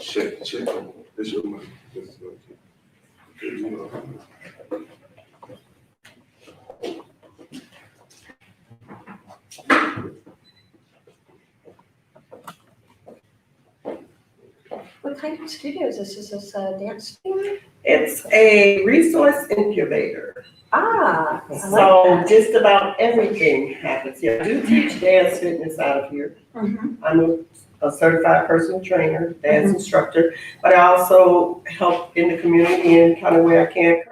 Check. This your mic. This is okay. Okay, you know. What kind of studio is this? Is this a dance studio? It's a resource incubator. Ah, So just about everything happens here. I do teach dance fitness out of here. Mhm. I'm a certified personal trainer, dance instructor, but I also help in the community in kind of where I can.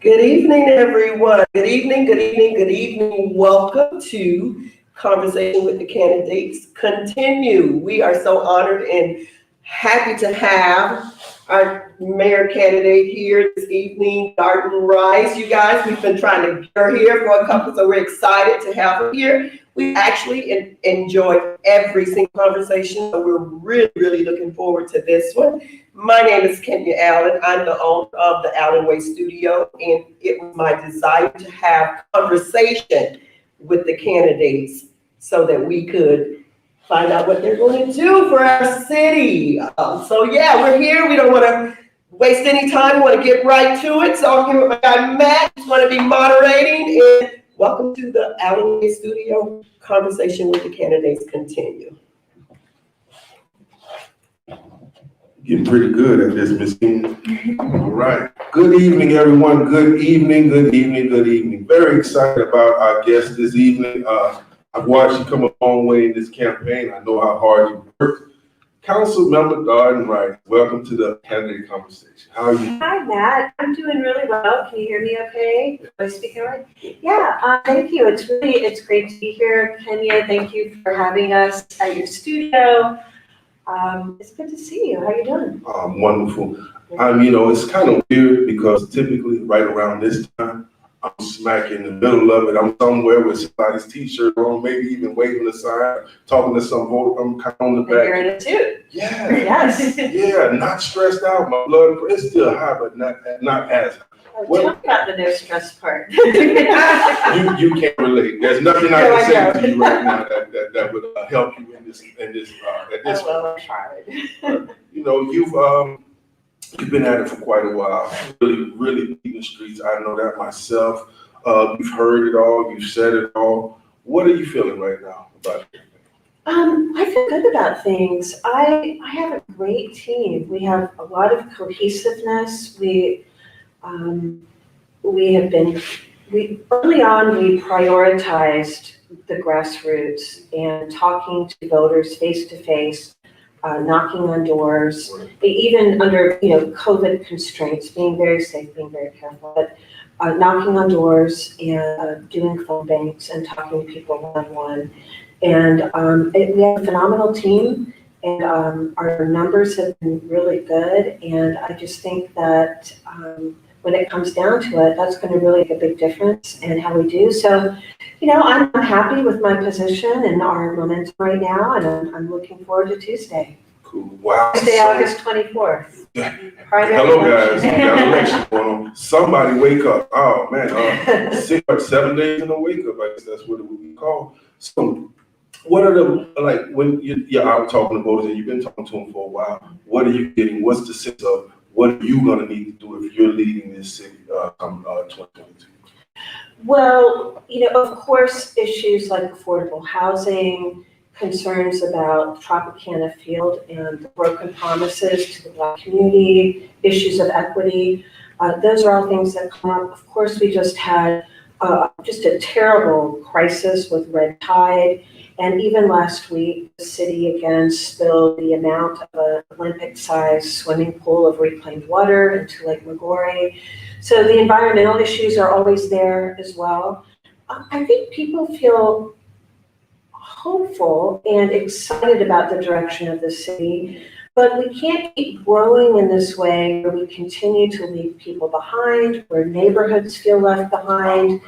Good evening, everyone. Good evening. Welcome to Conversation with the Candidates Continue. We are so honored and happy to have our mayor candidate here this evening, Darden Rice. You guys, we've been trying to get her here for a couple, so we're excited to have her here. We actually enjoyed every single conversation, so we're really looking forward to this one. My name is Kenya Allen. I'm the owner of the Allenway studio, and it was my desire to have conversation with the candidates so that we could find out what they're going to do for our city. So yeah, we're here. We don't want to waste any time. We want to get right to it. So I'm here with my guy Matt, who's going to be moderating. And welcome to the Allenway studio. Conversation with the candidates continue. Getting pretty good at this, Miss King. All right. Good evening, everyone. Good evening. Very excited about our guest this evening. I've watched you come a long way in this campaign. I know how hard you worked. Council Member Darden Rice, welcome to the candidate conversation. How are you? Hi, Matt. I'm doing really well. Can you hear me okay? Am I speaking right? Yeah, thank you. It's great to be here. Kenya, thank you for having us at your studio. It's good to see you. How are you doing? Wonderful. It's kind of weird because typically right around this time, I'm smack in the middle of it. I'm somewhere with somebody's t-shirt on, maybe even waving a sign, talking to some vote. I'm kind of on the back. You're in a suit. Yeah. Yes. Yeah, not stressed out. My blood is still high, but not as high. Tell me about the no stress part. You can't relate. There's nothing I can say to you right now that would help you in this at this well, I'm tried. You've been at it for quite a while. Really beating the streets. I know that myself. You've heard it all. You've said it all. What are you feeling right now about it? I feel good about things. I have a great team. We have a lot of cohesiveness. We early on, we prioritized the grassroots and talking to voters face to face, knocking on doors, even under COVID constraints, being very safe, being very careful, but knocking on doors and doing phone banks and talking to people one-on-one. And we have a phenomenal team, and our numbers have been really good. And I just think that when it comes down to it, that's going to really make a big difference in how we do. So, I'm happy with my position and our momentum right now, and I'm looking forward to Tuesday. Cool. Wow. Tuesday, August 24th. Hello, guys. We got an election going on. Somebody wake up. Oh, man. 6 or 7 days in a wake up. I guess that's what it would be called. So, what are when you're out talking to voters and you've been talking to them for a while, what are you getting? What's the sense of what are you going to need to do if you're leading this city come 2022? Well, of course, issues like affordable housing, concerns about Tropicana Field and the broken promises to the Black community, issues of equity, those are all things that come up. Of course, we just had just a terrible crisis with red tide, And even last week, the city again spilled the amount of an Olympic-sized swimming pool of reclaimed water into Lake Maggiore. So the environmental issues are always there as well. I think people feel hopeful and excited about the direction of the city, but we can't keep growing in this way where we continue to leave people behind, where neighborhoods feel left behind.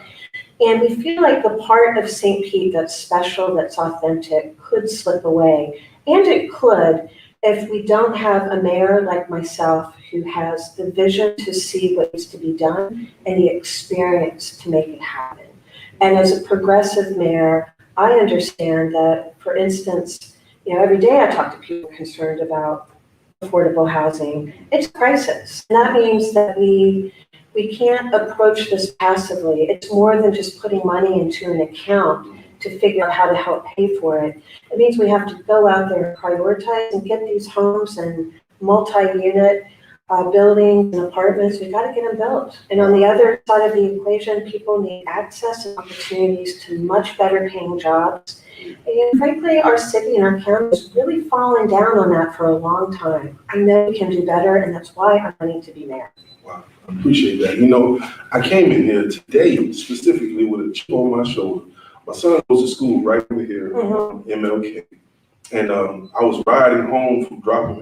And we feel like the part of St. Pete that's special, that's authentic, could slip away. And it could if we don't have a mayor like myself who has the vision to see what needs to be done and the experience to make it happen. And as a progressive mayor, I understand that, for instance, every day I talk to people concerned about affordable housing. It's a crisis. And that means that we can't approach this passively. It's more than just putting money into an account to figure out how to help pay for it. It means we have to go out there and prioritize and get these homes and multi-unit buildings and apartments. We've got to get them built. And on the other side of the equation, people need access and opportunities to much better paying jobs. And frankly, our city and our county has really fallen down on that for a long time. I know we can do better, and that's why I'm running to be mayor. Wow, I appreciate that. I came in here today specifically with a chip on my shoulder. My son goes to school right over here, MLK. And I was riding home from dropping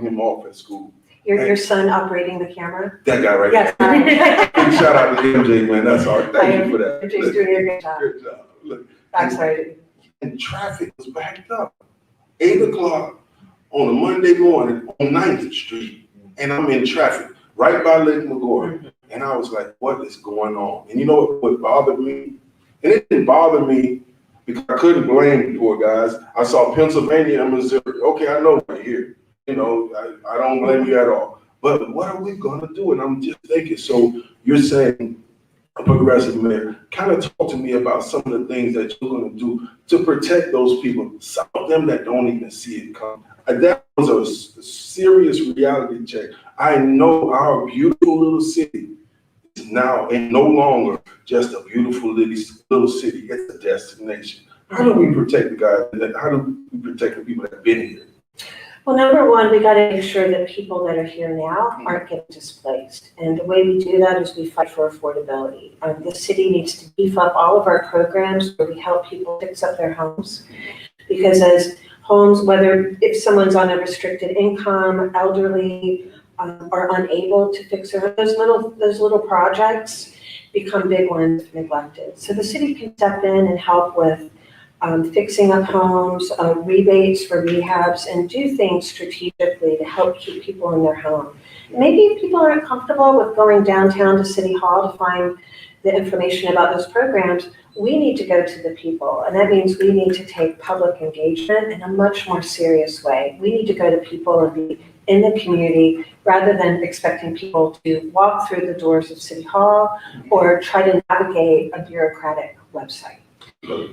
him off at school. Your son operating the camera? That guy right Yes. there. Big shout out to MJ, man. That's all right. Thank you for that. MJ's doing a good job. Good job. Look, I'm sorry. and traffic was backed up. 8 o'clock on a Monday morning on 9th Street. And I'm in traffic right by Lake Maggiore. And I was like, what is going on? And you know what bothered me? And it didn't bother me because I couldn't blame the poor guys. I saw Pennsylvania and Missouri. Okay, I know right here. I don't blame you at all. But what are we gonna do? And I'm just thinking, so you're saying a progressive mayor, kind of talk to me about some of the things that you're gonna do to protect those people, some of them that don't even see it come. That was a serious reality check. I know our beautiful little city is now and no longer just a beautiful little city, it's a destination. How do we protect the guys? How do we protect the people that have been here? Well, number one, we got to make sure that people that are here now aren't getting displaced. And the way we do that is we fight for affordability. The city needs to beef up all of our programs where we help people fix up their homes. Because as homes, whether if someone's on a restricted income, elderly, are unable to fix their those little projects become big ones if neglected. So the city can step in and help with fixing up homes, rebates for rehabs, and do things strategically to help keep people in their home. Maybe people aren't comfortable with going downtown to City Hall to find the information about those programs. We need to go to the people, and that means we need to take public engagement in a much more serious way. We need to go to people and be in the community rather than expecting people to walk through the doors of City Hall or try to navigate a bureaucratic website.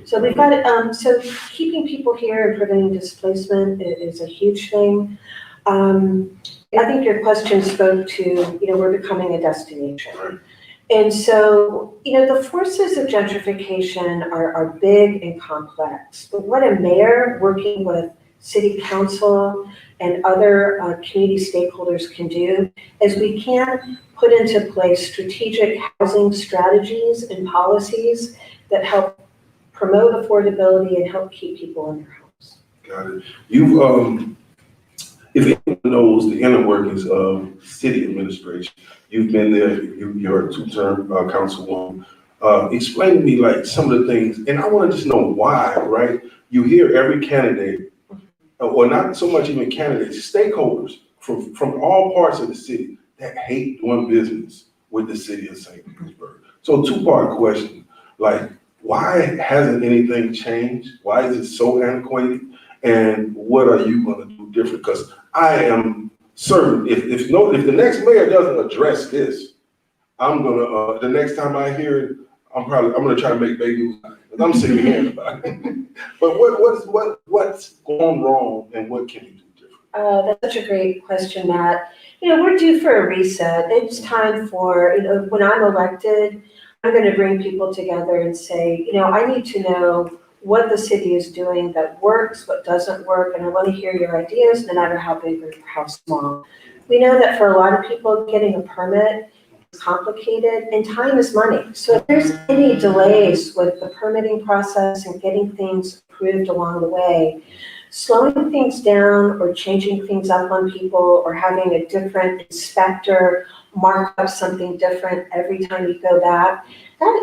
So we've got so keeping people here and preventing displacement is a huge thing. I think your question spoke to, we're becoming a destination. And so, the forces of gentrification are big and complex, but what a mayor working with city council and other community stakeholders can do is we can put into place strategic housing strategies and policies that help promote affordability and help keep people in their homes. Got it. You've, if anyone knows the inner workings of city administration, you've been there, you're a two-term councilwoman. Explain to me like some of the things, and I want to just know why, right? You hear every candidate, or not so much even candidates, stakeholders from all parts of the city that hate doing business with the city of St. Petersburg. So two-part question, like, why hasn't anything changed? Why is it so antiquated? And what are you going to do different? Because I am certain if the next mayor doesn't address this, I'm gonna the next time I hear it, I'm gonna try to make big news. I'm sick of hearing about it. But what's gone wrong and what can you do different? That's such a great question, Matt. We're due for a reset. It's time for, when I'm elected, I'm going to bring people together and say, I need to know what the city is doing that works, what doesn't work, and I want to hear your ideas, no matter how big or how small. We know that for a lot of people, getting a permit is complicated, and time is money. So if there's any delays with the permitting process and getting things approved along the way, slowing things down or changing things up on people or having a different inspector mark up something different every time you go back,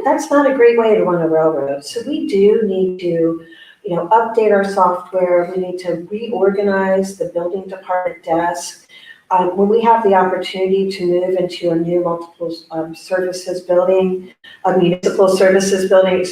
that's not a great way to run a railroad. So we do need to, update our software. We need to reorganize the building department desk. When we have the opportunity to move into a new multiple services building, a municipal services building,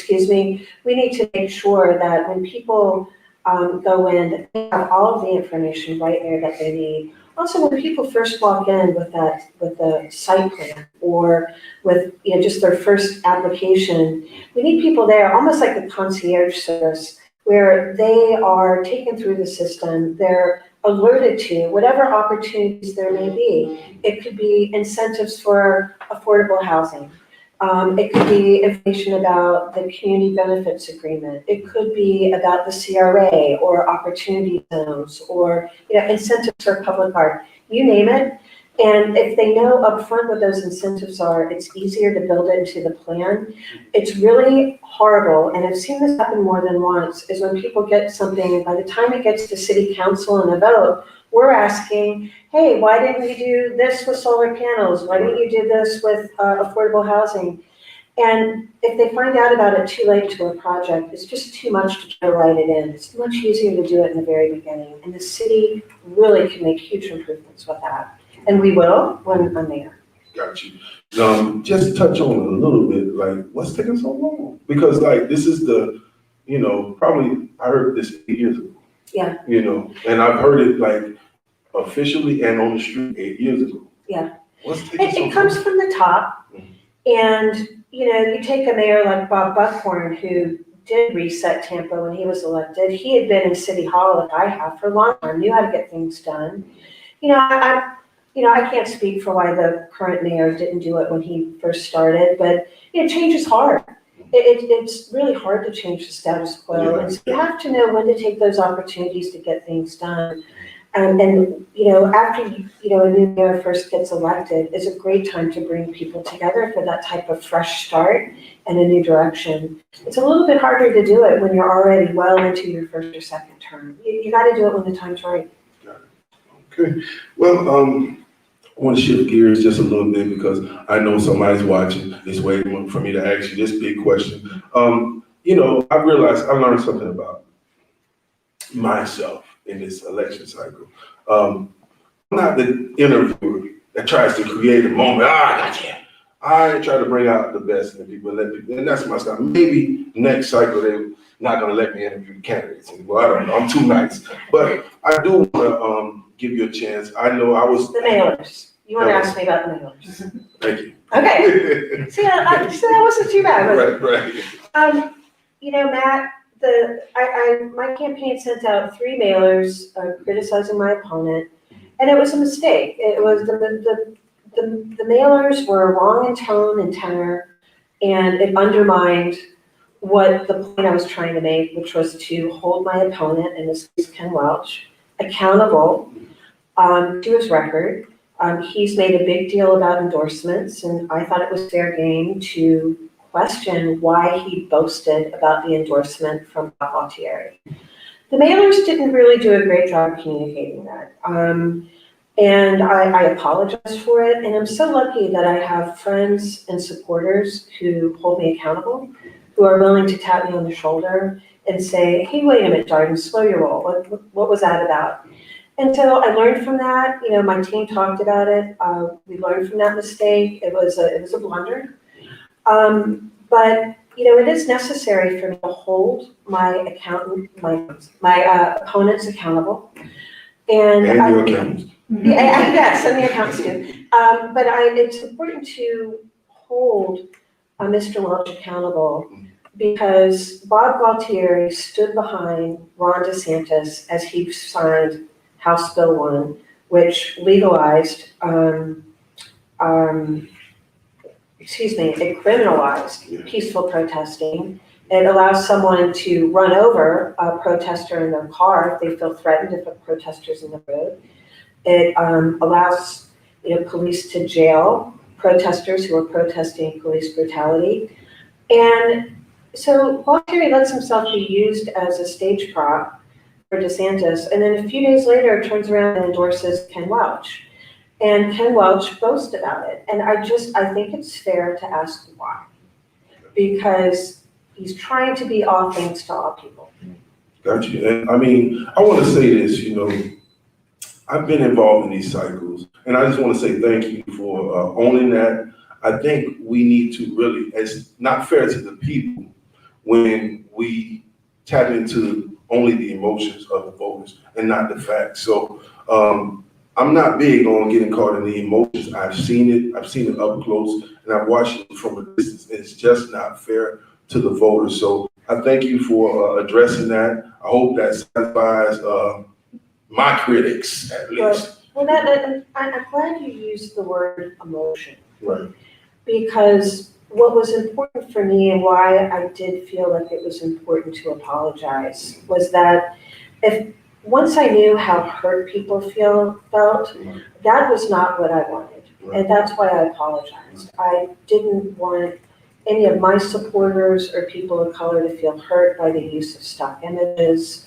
we need to make sure that when people go in, they have all of the information right there that they need. Also, when people first walk in with the site plan or with just their first application, we need people there, almost like the concierge service, where they are taken through the system. They're alerted to whatever opportunities there may be. It could be incentives for affordable housing. It could be information about the community benefits agreement. It could be about the CRA or opportunity zones or incentives for public art. You name it. And if they know upfront what those incentives are, it's easier to build it into the plan. It's really horrible, and I've seen this happen more than once, is when people get something, by the time it gets to city council and a vote, we're asking, hey, why didn't you do this with solar panels? Why didn't you do this with affordable housing? And if they find out about it too late to a project, it's just too much to try to write it in. It's much easier to do it in the very beginning. And the city really can make huge improvements with that. And we will when I'm there. Got you. Just touch on it a little bit, like, what's taking so long? Because this is the, probably I heard this 8 years ago. Yeah. And I've heard it officially and on the street 8 years ago. Yeah. What's taking so long? It comes from the top. And, you take a mayor like Bob Buckhorn, who did reset Tampa when he was elected. He had been in City Hall, like I have, for a long time, knew how to get things done. I can't speak for why the current mayor didn't do it when he first started, but change is hard. It's really hard to change the status quo. And so you have to know when to take those opportunities to get things done. And after a new mayor first gets elected, is a great time to bring people together for that type of fresh start and a new direction. It's a little bit harder to do it when you're already well into your first or second term. You got to do it when the time's right. Okay. Well, I want to shift gears just a little bit because I know somebody's watching, is waiting for me to ask you this big question. I realized I learned something about myself in this election cycle. I'm not the interviewer that tries to create a moment. I got you. I try to bring out the best in people, and that's my style. Maybe next cycle they're not going to let me interview candidates anymore. I don't know. I'm too nice, but I do want to give you a chance. I know I was the mailers. You want to ask me about the mailers? Thank you. Okay. See, that wasn't too bad, was it? Right. Matt, my campaign sent out 3 mailers criticizing my opponent, and it was a mistake. It was the mailers were wrong in tone and tenor, and it undermined what the point I was trying to make, which was to hold my opponent, in this case Ken Welch, accountable to his record. He's made a big deal about endorsements, and I thought it was fair game to question why he boasted about the endorsement from Bob Altieri. The mailers didn't really do a great job communicating that. And I apologize for it, and I'm so lucky that I have friends and supporters who hold me accountable, who are willing to tap me on the shoulder and say, hey, wait a minute, Darden, slow your roll. What was that about? And so I learned from that. My team talked about it. We learned from that mistake. It was a blunder. But it is necessary for me to hold my opponents accountable. And your accountants. Yes, and the accountants do. But it's important to hold Mr. Welch accountable because Bob Galtieri stood behind Ron DeSantis as he signed House Bill 1, which legalized, it criminalized peaceful protesting. It allows someone to run over a protester in their car if they feel threatened, if a protester's in the road. It allows, police to jail protesters who are protesting police brutality. And so Paul Terry lets himself be used as a stage prop for DeSantis, and then a few days later turns around and endorses Ken Welch. And Ken Welch boasts about it. And I think it's fair to ask why. Because he's trying to be all things to all people. Got you. And I mean, I want to say this, I've been involved in these cycles, and I just want to say thank you for owning that. I think we need to really, it's not fair to the people when we tap into only the emotions of the voters and not the facts. So I'm not big on getting caught in the emotions. I've seen it up close, and I've watched it from a distance, and it's just not fair to the voters. So I thank you for addressing that. I hope that satisfies my critics, at least. Well, I'm glad you used the word emotion. Right. Because what was important for me and why I did feel like it was important to apologize was that once I knew how hurt people felt, that was not what I wanted. Right. And that's why I apologized. I didn't want any of my supporters or people of color to feel hurt by the use of stock images.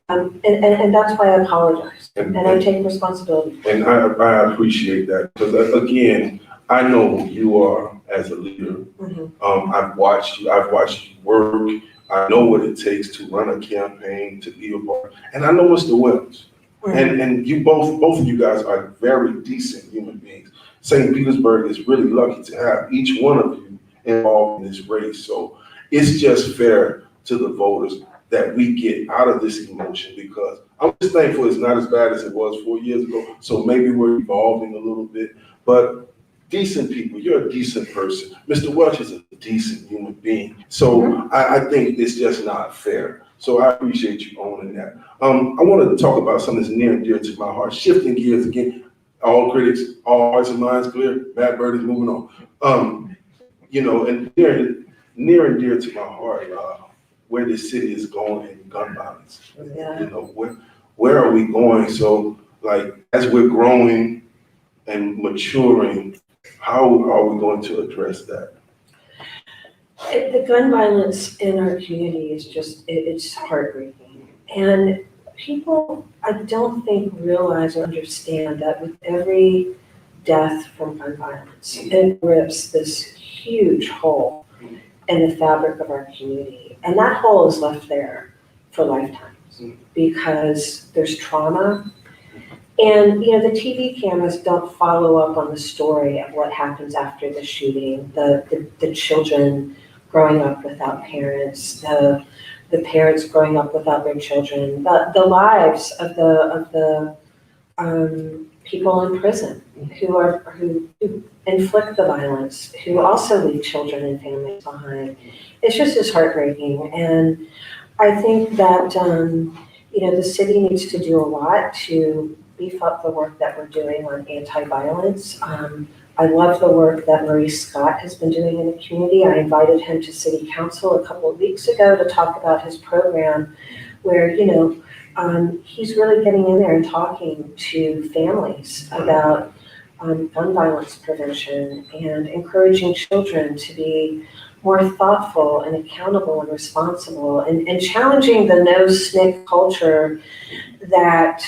And that's why I apologize. And I take responsibility. And I appreciate that, because again, I know who you are as a leader. Mm-hmm. I've watched you work. I know what it takes to run a campaign, to be a part, and I know Mr. Wells. Mm-hmm. And you both of you guys are very decent human beings. St. Petersburg is really lucky to have each one of you involved in this race. So it's just fair to the voters that we get out of this emotion, because I'm just thankful it's not as bad as it was 4 years ago. So maybe we're evolving a little bit, but decent people, you're a decent person. Mr. Welch is a decent human being. So mm-hmm. I think it's just not fair. So I appreciate you owning that. I wanted to talk about something that's near and dear to my heart. Shifting gears again, all critics, all hearts and minds clear. Matt Byrd is moving on. And near and dear to my heart, where this city is going in gun violence. Yeah. Where are we going? So, as we're growing and maturing, how are we going to address that? The gun violence in our community is it's heartbreaking. And people, I don't think, realize or understand that with every death from gun violence, it rips this huge hole in the fabric of our community. And that hole is left there for lifetimes because there's trauma. And, the TV cameras don't follow up on the story of what happens after the shooting, the children growing up without parents, the parents growing up without their children, the lives of the people in prison who inflict the violence, who also leave children and families behind. It's just as heartbreaking. And I think that, the city needs to do a lot to beef up the work that we're doing on anti-violence. I love the work that Maurice Scott has been doing in the community. I invited him to City Council a couple of weeks ago to talk about his program where, he's really getting in there and talking to families about gun violence prevention and encouraging children to be more thoughtful and accountable and responsible and challenging the no SNCC culture that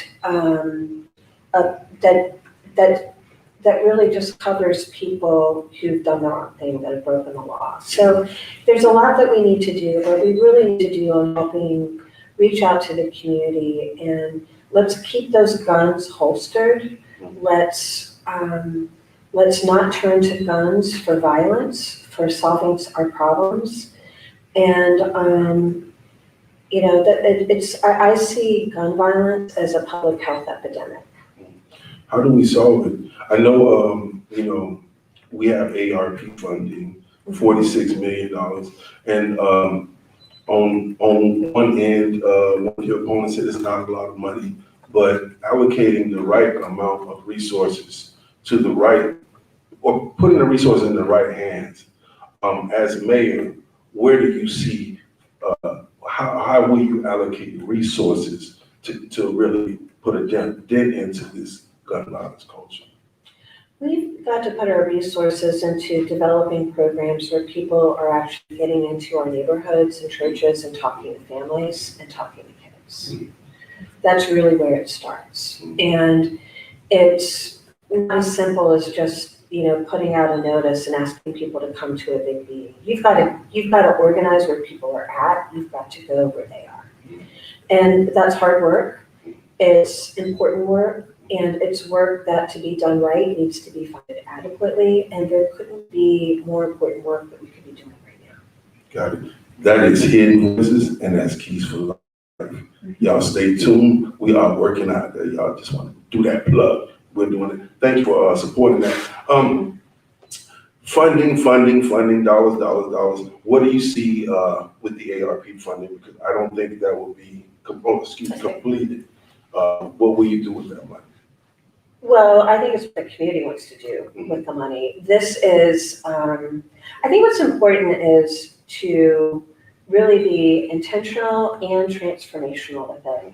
that really just covers people who've done the wrong thing, that have broken the law. So there's a lot that we need to do, but we really need to do on helping reach out to the community, and let's keep those guns holstered. Let's not turn to guns for violence, for solving our problems. And I see gun violence as a public health epidemic. How do we solve it? I know, we have ARP funding, $46 million. And on one end, one of your opponents said it's not a lot of money, but allocating the right amount of resources to the right, or putting the resources in the right hands. As mayor, where do you see how will you allocate resources to really put a dent into this gun violence culture? We've got to put our resources into developing programs where people are actually getting into our neighborhoods and churches and talking to families and talking to kids. That's really where it starts. And it's not as simple as just, putting out a notice and asking people to come to a big meeting. You've got to organize where people are at. You've got to go where they are. And that's hard work. It's important work. And it's work that, to be done right, needs to be funded adequately, and there couldn't be more important work that we could be doing right now. Got it. That is Hidden Voices, and that's Keys for Life. Y'all stay tuned. We are working out there. Y'all just want to do that plug. We're doing it. Thank you for supporting that. Funding, dollars. What do you see with the ARP funding? Because I don't think that will be completed. What will you do with that money? Well, I think it's what the community wants to do with the money. This is, I think what's important is to really be intentional and transformational with it.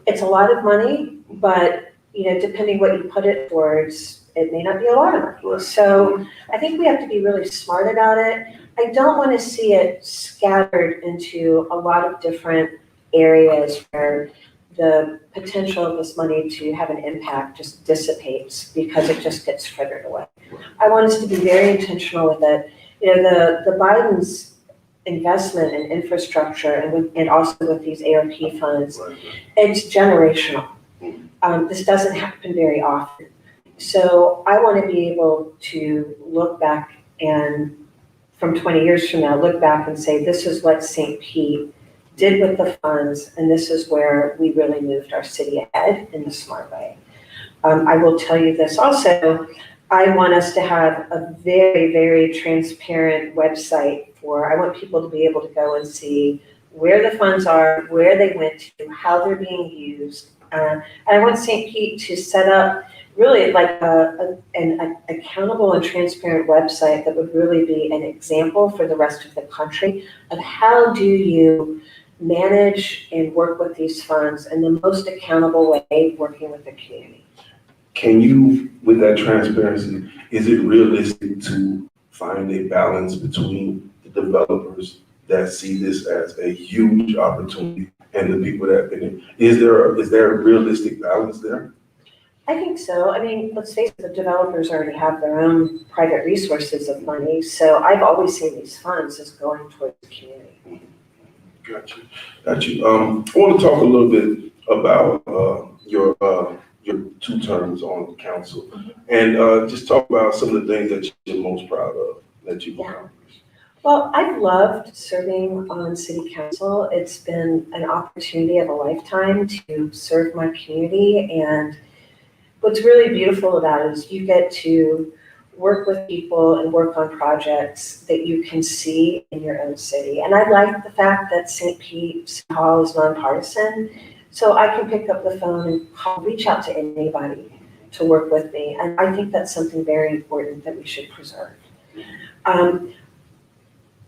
It's a lot of money, but, depending what you put it towards, it may not be a lot of money. Right. So I think we have to be really smart about it. I don't want to see it scattered into a lot of different areas where the potential of this money to have an impact just dissipates because it just gets frittered away. I want us to be very intentional with it. The Biden's investment in infrastructure and also with these ARP funds, it's generational. This doesn't happen very often. So I want to be able to look back and from 20 years from now, look back and say, this is what St. Pete did with the funds, and this is where we really moved our city ahead in a smart way. I will tell you this also, I want us to have a very, very transparent website I want people to be able to go and see where the funds are, where they went to, how they're being used. And I want St. Pete to set up really like an accountable and transparent website that would really be an example for the rest of the country of how do you manage and work with these funds in the most accountable way, working with the community. Can you, with that transparency, is it realistic to find a balance between the developers that see this as a huge opportunity and the people that have been in? Is there a realistic balance there? I think so. I mean, let's face it, the developers already have their own private resources of money. So I've always seen these funds as going towards the community. Got you. I want to talk a little bit about your 2 terms on council, and just talk about some of the things that you're most proud of that you've accomplished. Well, I've loved serving on city council. It's been an opportunity of a lifetime to serve my community, and what's really beautiful about it is you get to work with people and work on projects that you can see in your own city. And I like the fact that St. Pete City Hall is nonpartisan, so I can pick up the phone and reach out to anybody to work with me. And I think that's something very important that we should preserve.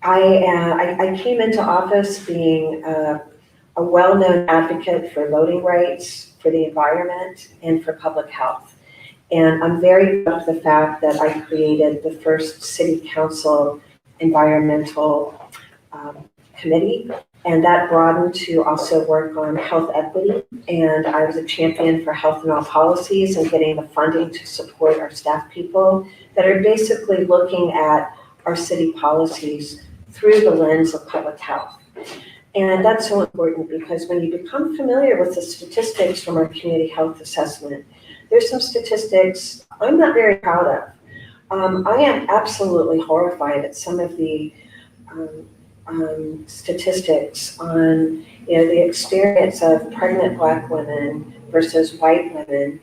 I came into office being a well-known advocate for voting rights, for the environment, and for public health. And I'm very proud of the fact that I created the first city council environmental committee, and that broadened to also work on health equity. And I was a champion for health and all policies and getting the funding to support our staff people that are basically looking at our city policies through the lens of public health. And that's so important because when you become familiar with the statistics from our community health assessment, there's some statistics I'm not very proud of. I am absolutely horrified at some of the statistics on the experience of pregnant Black women versus white women.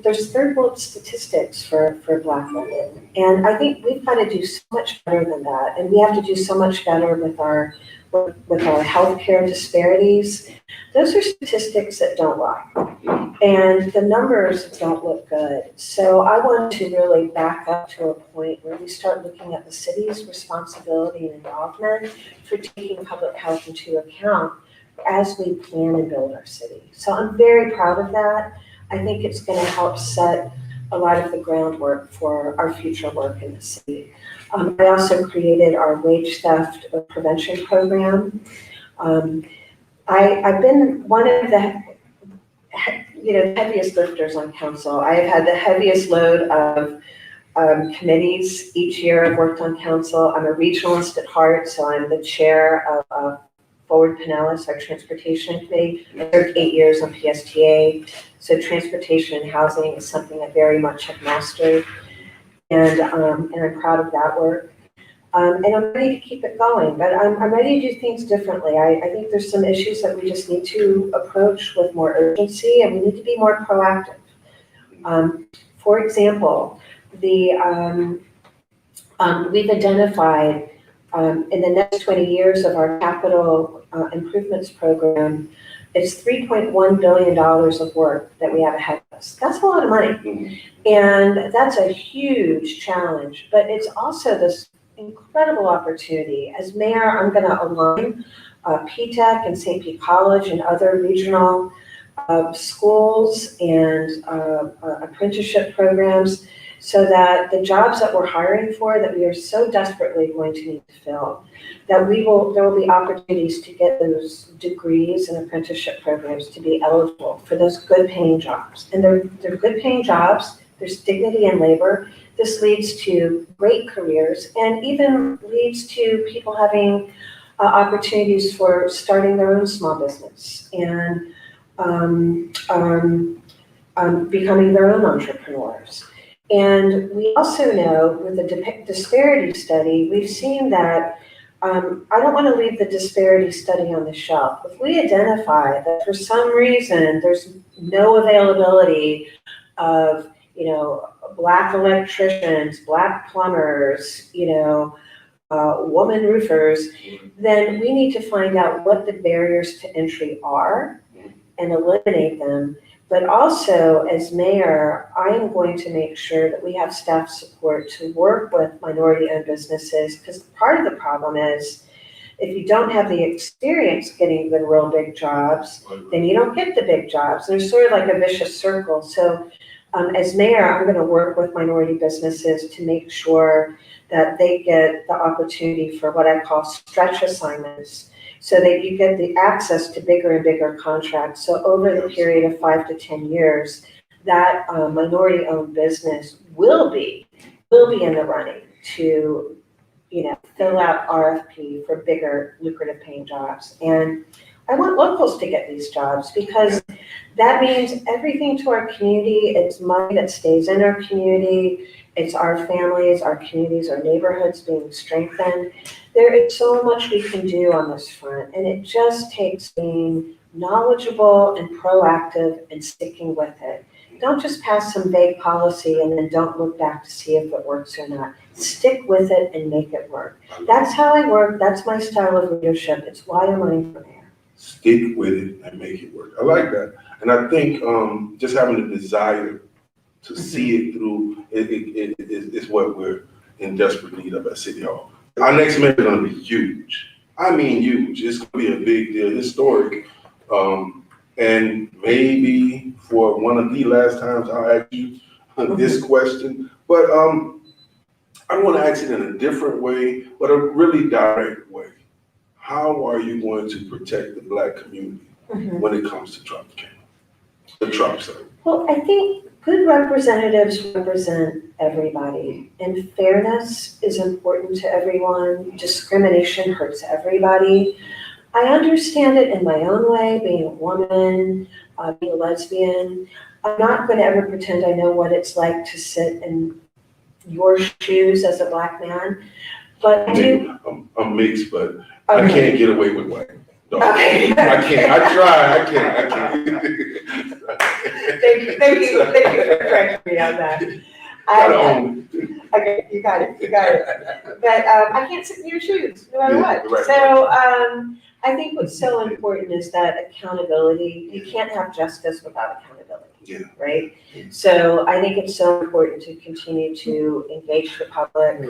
There's third world statistics for Black women. And I think we've got to do so much better than that. And we have to do so much better with our healthcare disparities. Those are statistics that don't lie. And the numbers don't look good. So I want to really back up to a point where we start looking at the city's responsibility and involvement for taking public health into account as we plan and build our city. So I'm very proud of that. I think it's going to help set a lot of the groundwork for our future work in the city. I also created our wage theft prevention program. I've been one of the heaviest lifters on council. I have had the heaviest load of committees each year I've worked on council. I'm a regionalist at heart, so I'm the chair of Forward Pinellas, our transportation committee. I served 8 years on PSTA, so transportation and housing is something I very much have mastered, and I'm proud of that work. And I'm ready to keep it going, but I'm ready to do things differently. I think there's some issues that we just need to approach with more urgency, and we need to be more proactive. For example, we've identified in the next 20 years of our capital improvements program, it's $3.1 billion of work that we have ahead of us. That's a lot of money, and that's a huge challenge, but it's also this incredible opportunity. As mayor, I'm going to align PTech and St. Pete College and other regional schools and apprenticeship programs so that the jobs that we're hiring for, that we are so desperately going to need to fill, that there will be opportunities to get those degrees and apprenticeship programs to be eligible for those good paying jobs. And they're good paying jobs, there's dignity in labor. This leads to great careers and even leads to people having opportunities for starting their own small business and becoming their own entrepreneurs. And we also know with the disparity study, we've seen that I don't want to leave the disparity study on the shelf. If we identify that for some reason there's no availability of, Black electricians, Black plumbers, woman roofers, then we need to find out what the barriers to entry are and eliminate them. But also, as mayor, I am going to make sure that we have staff support to work with minority-owned businesses, because part of the problem is if you don't have the experience getting the real big jobs, then you don't get the big jobs. There's sort of like a vicious circle. So as mayor, I'm going to work with minority businesses to make sure that they get the opportunity for what I call stretch assignments, so that you get the access to bigger and bigger contracts. So over the period of 5 to 10 years, that minority-owned business will be in the running to, fill out RFP for bigger, lucrative paying jobs. And I want locals to get these jobs because that means everything to our community. It's money that stays in our community. It's our families, our communities, our neighborhoods being strengthened. There is so much we can do on this front, and it just takes being knowledgeable and proactive and sticking with it. Don't just pass some vague policy and then don't look back to see if it works or not. Stick with it and make it work. That's how I work. That's my style of leadership. It's why I'm running for mayor. Stick with it and make it work. I like that. And I think just having the desire to see it through is what we're in desperate need of at City Hall. Our next mayor is going to be huge. I mean huge. It's going to be a big deal, historic. And maybe for one of the last times I'll ask you this question. But I want to ask it in a different way, but a really direct way. How are you going to protect the Black community when it comes to Tropicana? The Trop side. Well, I think good representatives represent everybody, and fairness is important to everyone. Discrimination hurts everybody. I understand it in my own way, being a woman, being a lesbian. I'm not going to ever pretend I know what it's like to sit in your shoes as a Black man, but I do. I'm mixed, but Okay. I can't get away with white. No, Okay. I can't. I try. I can't. Thank you for correcting me on that. Gotta own it. Okay, you got it. But I can't sit in your shoes, no matter what. Right. So I think what's so important is that accountability. You can't have justice without accountability. Yeah. Right? So I think it's so important to continue to engage the public.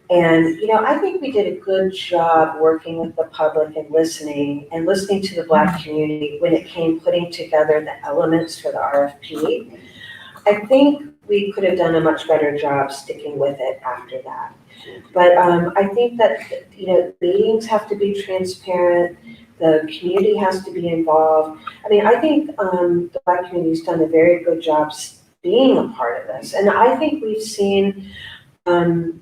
And, I think we did a good job working with the public and listening to the Black community when it came putting together the elements for the RFP. I think we could have done a much better job sticking with it after that. But I think that, meetings have to be transparent, the community has to be involved. I mean, I think the Black community's done a very good job being a part of this. And I think we've seen some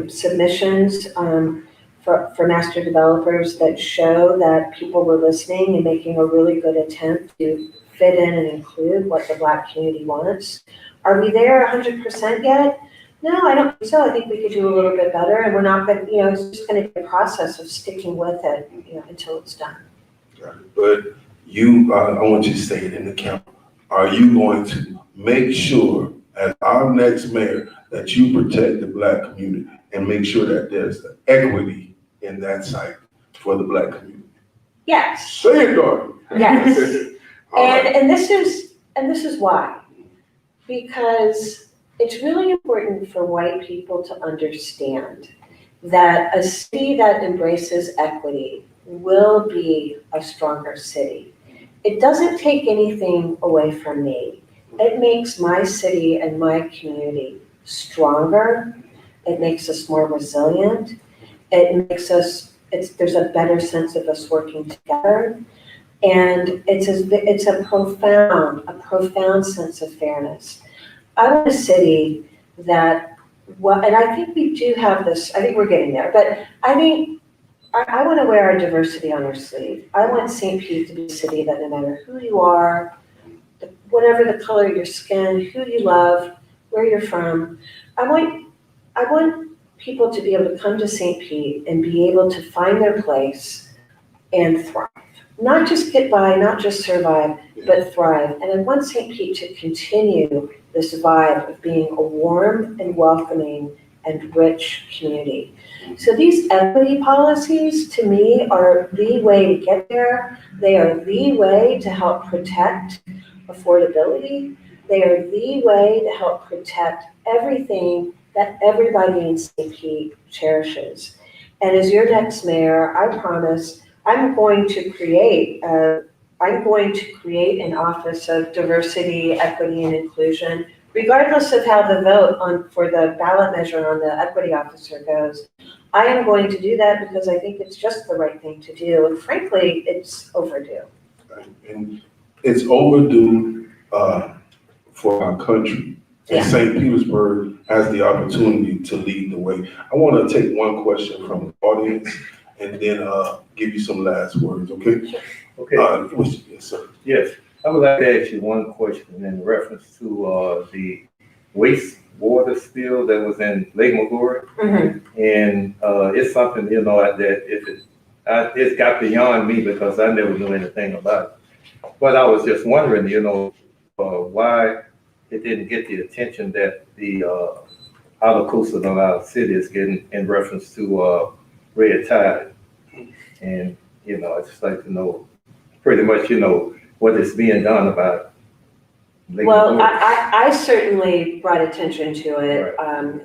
submissions for master developers that show that people were listening and making a really good attempt to fit in and include what the Black community wants. Are we there 100% yet? No, I don't think so. I think we could do a little bit better, and we're not going to, it's just going to be a process of sticking with it, until it's done. But I want you to say it in the camera. Are you going to make sure, as our next mayor, that you protect the Black community and make sure that there's equity in that site for the Black community? Yes. Say it, Darden. Yes. All right. And this is why. Because it's really important for white people to understand that a city that embraces equity will be a stronger city. It doesn't take anything away from me. It makes my city and my community stronger. It makes us more resilient. It makes there's a better sense of us working together. And it's a profound sense of fairness. I want a city that, and I think we do have this, I think we're getting there, but I think I want to wear our diversity on our sleeve. I want St. Pete to be a city that no matter who you are, whatever the color of your skin, who you love, where you're from, I want people to be able to come to St. Pete and be able to find their place and thrive. Not just get by, not just survive, but thrive. And I want St. Pete to continue this vibe of being a warm and welcoming and rich community. So these equity policies, to me, are the way to get there. They are the way to help protect affordability. They are the way to help protect everything that everybody in St. Pete cherishes. And as your next mayor, I promise I'm going to create an office of diversity, equity, and inclusion, regardless of how the vote for the ballot measure on the equity officer goes. I am going to do that because I think it's just the right thing to do, and frankly, it's overdue. And it's overdue for our country. And Yeah. St. Petersburg has the opportunity to lead the way. I want to take one question from the audience and then give you some last words, okay? Okay. Yes, sir. Yes, I would like to ask you one question in reference to the wastewater spill that was in Lake Maggiore. Mm-hmm. And it's something, that it's got beyond me because I never knew anything about it. But I was just wondering, why it didn't get the attention that the outer coast of our city is getting in reference to red tide. And, I'd just like to know pretty much, what is being done about Lake Well, Maggiore. I certainly brought attention to it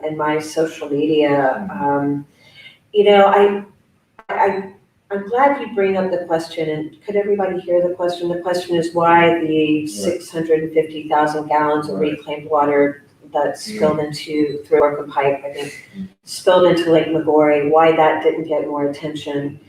in my social media. I'm glad you bring up the question, and could everybody hear the question? The question is why the 650,000 gallons of reclaimed water that spilled through a broken pipe, I think, spilled into Lake Maggiore, why that didn't get more attention.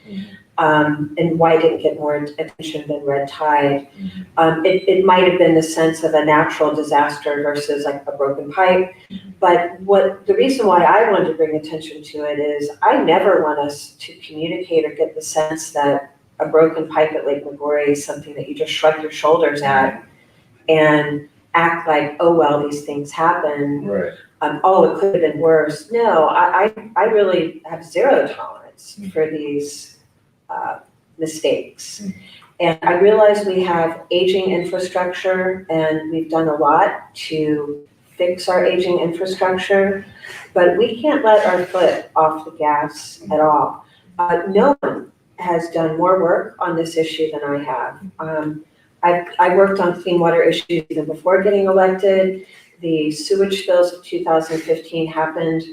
And why it didn't get more attention than red tide. It might have been the sense of a natural disaster versus like a broken pipe. But the reason why I wanted to bring attention to it is I never want us to communicate or get the sense that a broken pipe at Lake Maggiore is something that you just shrug your shoulders at and act like, oh, well, these things happen. Right. Oh, it could have been worse. No, I really have zero tolerance for these mistakes. And I realize we have aging infrastructure and we've done a lot to fix our aging infrastructure, but we can't let our foot off the gas at all. No one has done more work on this issue than I have. I worked on clean water issues even before getting elected. The sewage spills of 2015 happened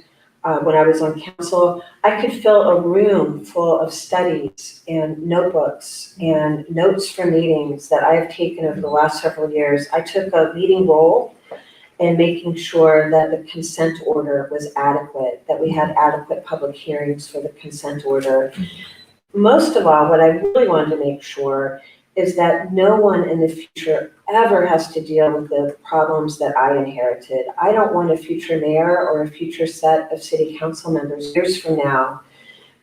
when I was on council. I could fill a room full of studies and notebooks and notes from meetings that I have taken over the last several years. I took a leading role in making sure that the consent order was adequate, that we had adequate public hearings for the consent order. Most of all, what I really wanted to make sure is that no one in the future ever has to deal with the problems that I inherited. I don't want a future mayor or a future set of city council members years from now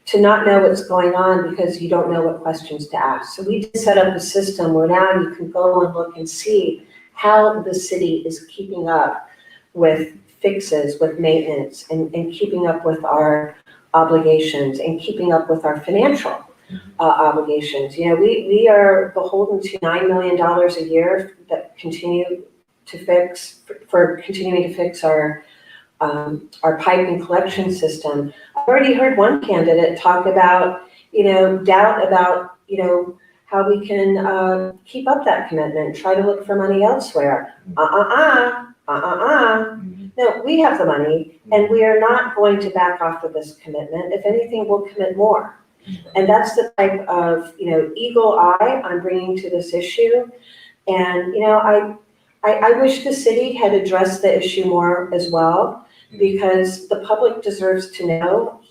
to not know what's going on because you don't know what questions to ask. So we did set up a system where now you can go and look and see how the city is keeping up with fixes, with maintenance, and keeping up with our obligations and keeping up with our financial obligations. You know, we are beholden to $9 million a year that continue to fix, for continuing to fix our pipe and collection system. I've already heard one candidate talk about, doubt about, how we can keep up that commitment, try to look for money elsewhere. No, we have the money and we are not going to back off of this commitment. If anything, we'll commit more. And that's the type of, eagle eye I'm bringing to this issue. And, I wish the city had addressed the issue more as well, because the public deserves to know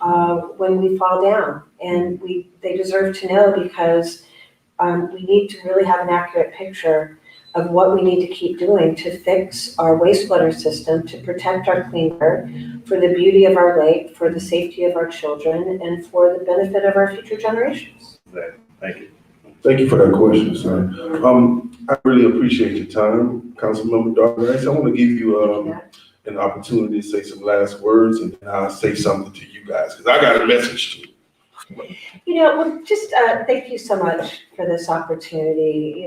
when we fall down. And they deserve to know because we need to really have an accurate picture of what we need to keep doing to fix our wastewater system, to protect our clean air, for the beauty of our lake, for the safety of our children, and for the benefit of our future generations. Thank you. Thank you for that question, sir. I really appreciate your time, Councilmember Darden. I want to give you an opportunity to say some last words, and then I'll say something to you guys, because I got a message too. Well, just thank you so much for this opportunity.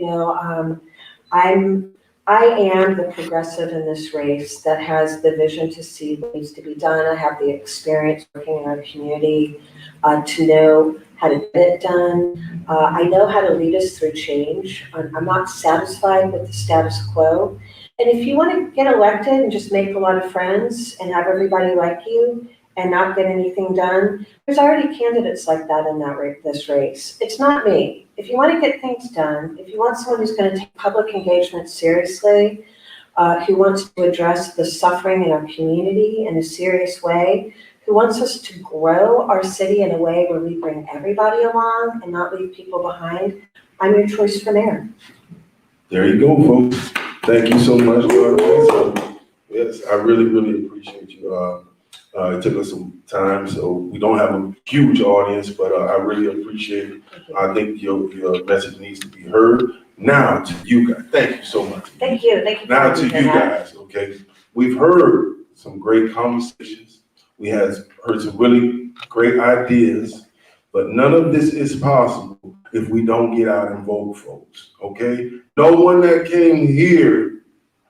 I am the progressive in this race that has the vision to see what needs to be done. I have the experience working in our community to know how to get it done. I know how to lead us through change. I'm not satisfied with the status quo. And if you want to get elected and just make a lot of friends and have everybody like you and not get anything done, there's already candidates like that in this race. It's not me. If you want to get things done, if you want someone who's going to take public engagement seriously, who wants to address the suffering in our community in a serious way, who wants us to grow our city in a way where we bring everybody along and not leave people behind, I'm your choice for mayor. There you go, folks. Thank you so much, Darden. Yes, I really, really appreciate you. It took us some time, so we don't have a huge audience, but I really appreciate it. I think your message needs to be heard. Now to you guys, thank you so much. Thank you. Thank you. Now to you guys, okay? We've heard some great conversations. We have heard some really great ideas, but none of this is possible if we don't get out and vote, folks, okay? No one that came here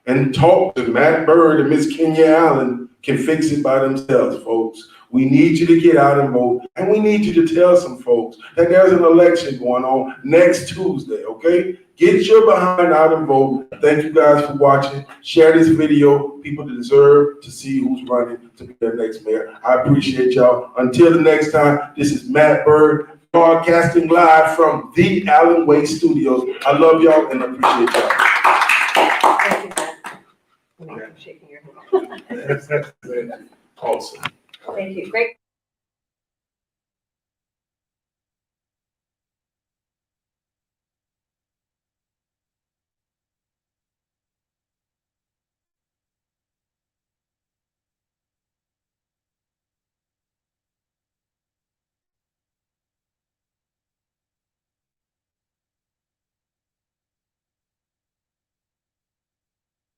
and talked to Matt Byrd and Miss Kenya Allen can fix it by themselves, folks. We need you to get out and vote, and we need you to tell some folks that there's an election going on next Tuesday, okay? Get your behind out and vote. Thank you guys for watching. Share this video. People deserve to see who's running to be their next mayor. I appreciate y'all. Until the next time, this is Matt Byrd, broadcasting live from the Allenway Studios. I love y'all and appreciate y'all. Thank you, Matt. I'm shaking your hand. Awesome. Thank you. Great.